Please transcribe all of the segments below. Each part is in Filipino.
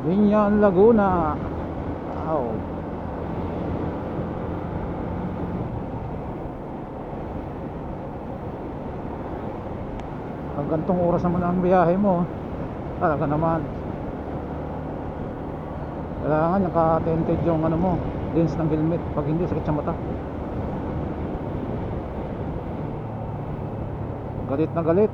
Binyan, Laguna. Wow. Pag gantong oras naman ang biyahe mo, talaga naman kailangan naka-tinted yung ano mo, lens ng helmet. Pag hindi, sakit sa mata. Galit na galit.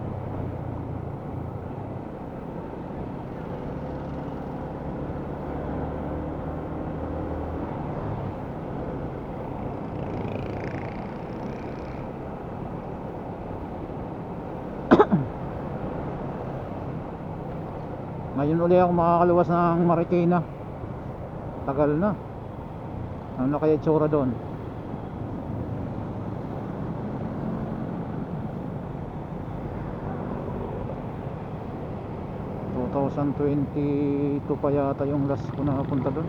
Ngayon uli ako makakaluwas ng Marikina. Tagal na. Ano na kaya itsura doon? ...2022 pa yata yung last ko na punta doon.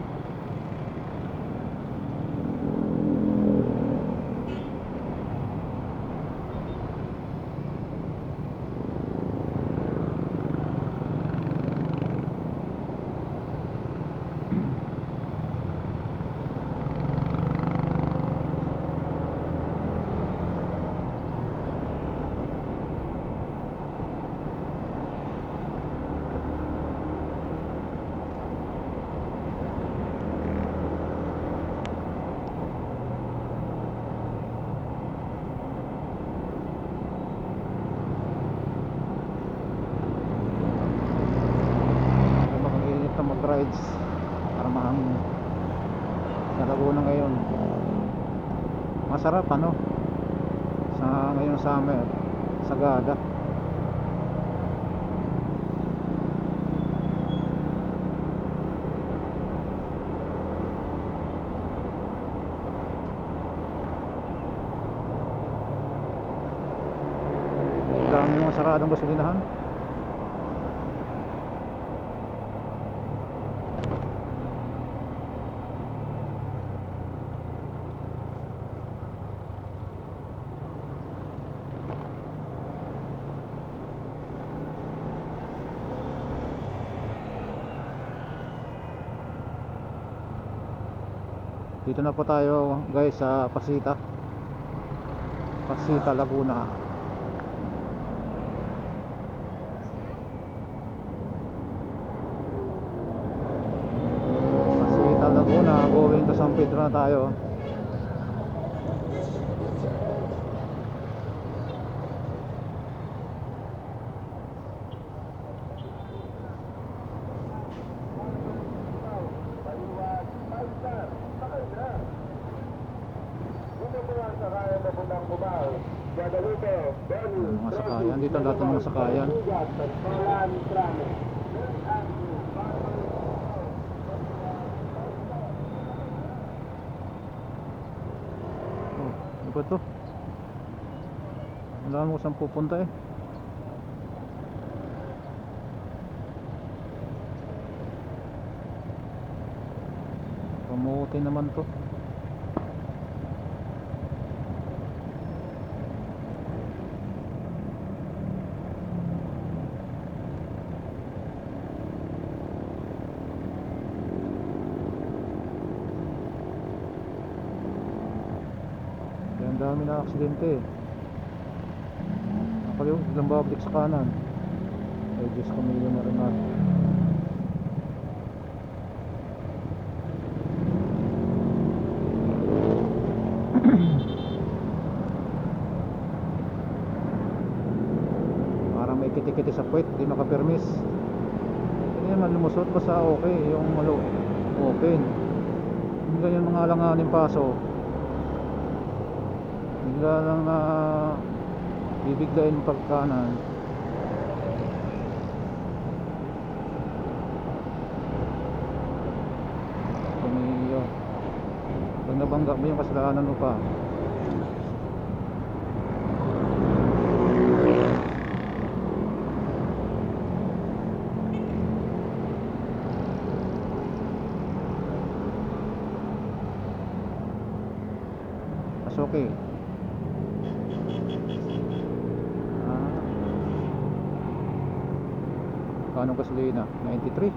Mag-rides para mahangin sa Laguna ngayon. Masarap ano sa ngayong summer, sagada. Dami mga saradong gasolinahan. Dito na po tayo guys sa Pasita, Laguna. Pasita, Laguna, going to San Pedro na tayo. Mga sakayan, dito lahat ng mga sakayan. Oh, ano ba to? Wala mo saan pupunta eh. Pamuti naman to. Dami na aksidente eh. Nakaliw, ilang babalik sa kanan. Ay Diyos ko, milyon na rin natin. Parang may kiti-kiti sa puwet, di makapermis. Hindi naman lumusot, basta okay yung malo open. Hindi ganyan mga alanganin paso, bigla lang na bibiglain pagkanan. Tumiyo. Pag nabangga mo yung kasalanan mo pa. Mas okay. Kanong gasolina? 93.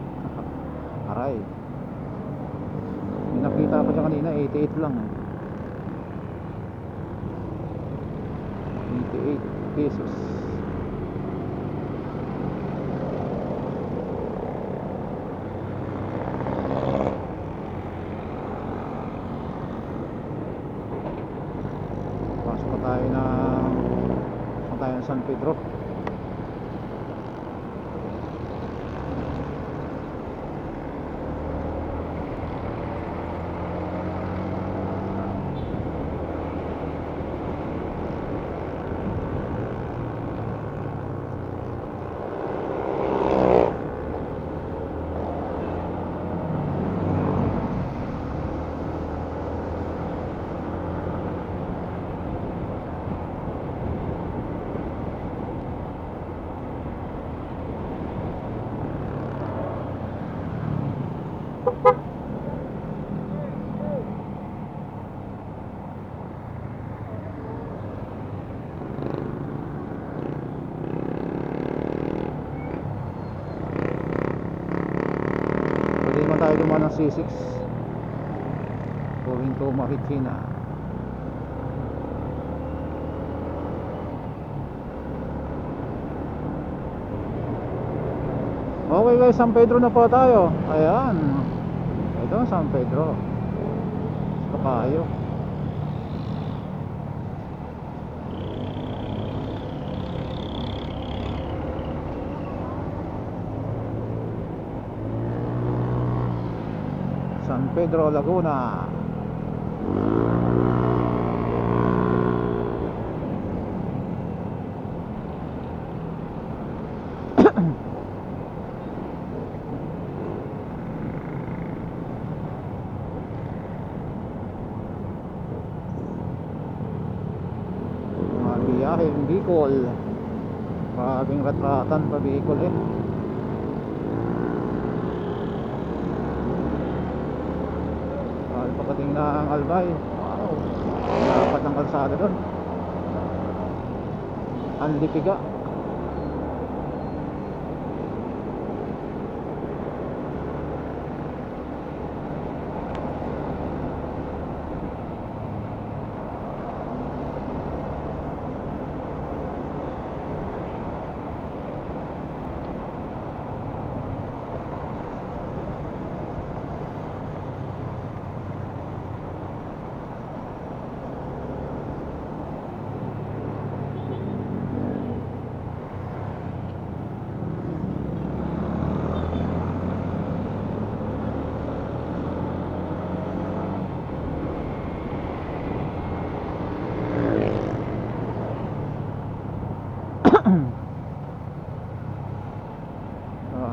aray. May nakita ko dyan kanina 88 lang, 88 pesos. Pasok pa tayo ng San Pedro. Pwede naman tayo dumaan ng C6 going to Marikina. Okay guys, San Pedro na po tayo. Ayan, ito San Pedro. Ito kayo. San Pedro, Laguna. Mga biyahe ng Bicol. Maraming ratratan pa Bicol eh. Pagdating ng Albay, wow, dapat ng kalsada doon. Ang lipiga.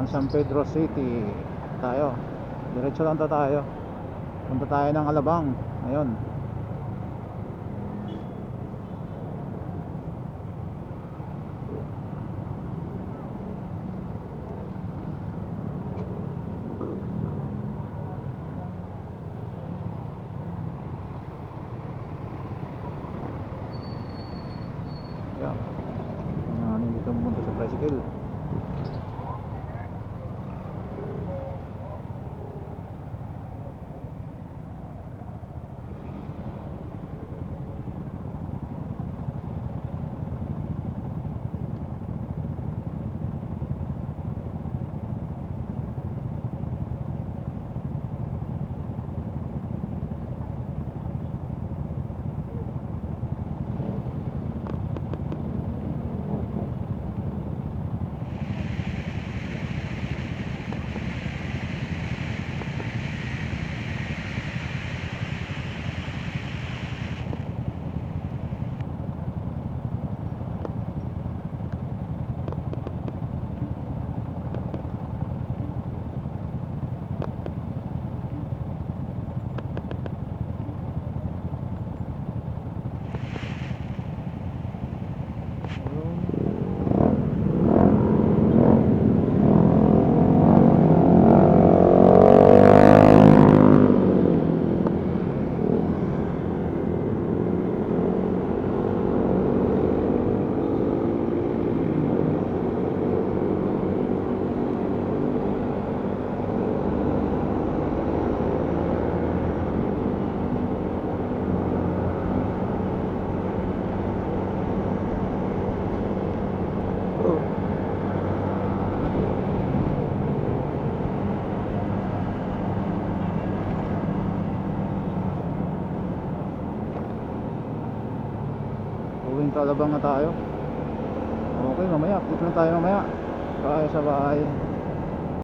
Ang San Pedro City tayo. Diretso lang tayo. Punta tayo ng Alabang ngayon. Yeah. Dito pumunta sa tricycle. Talabang na tayo. Okay, mamaya update lang tayo mamaya. Bye sa bahay.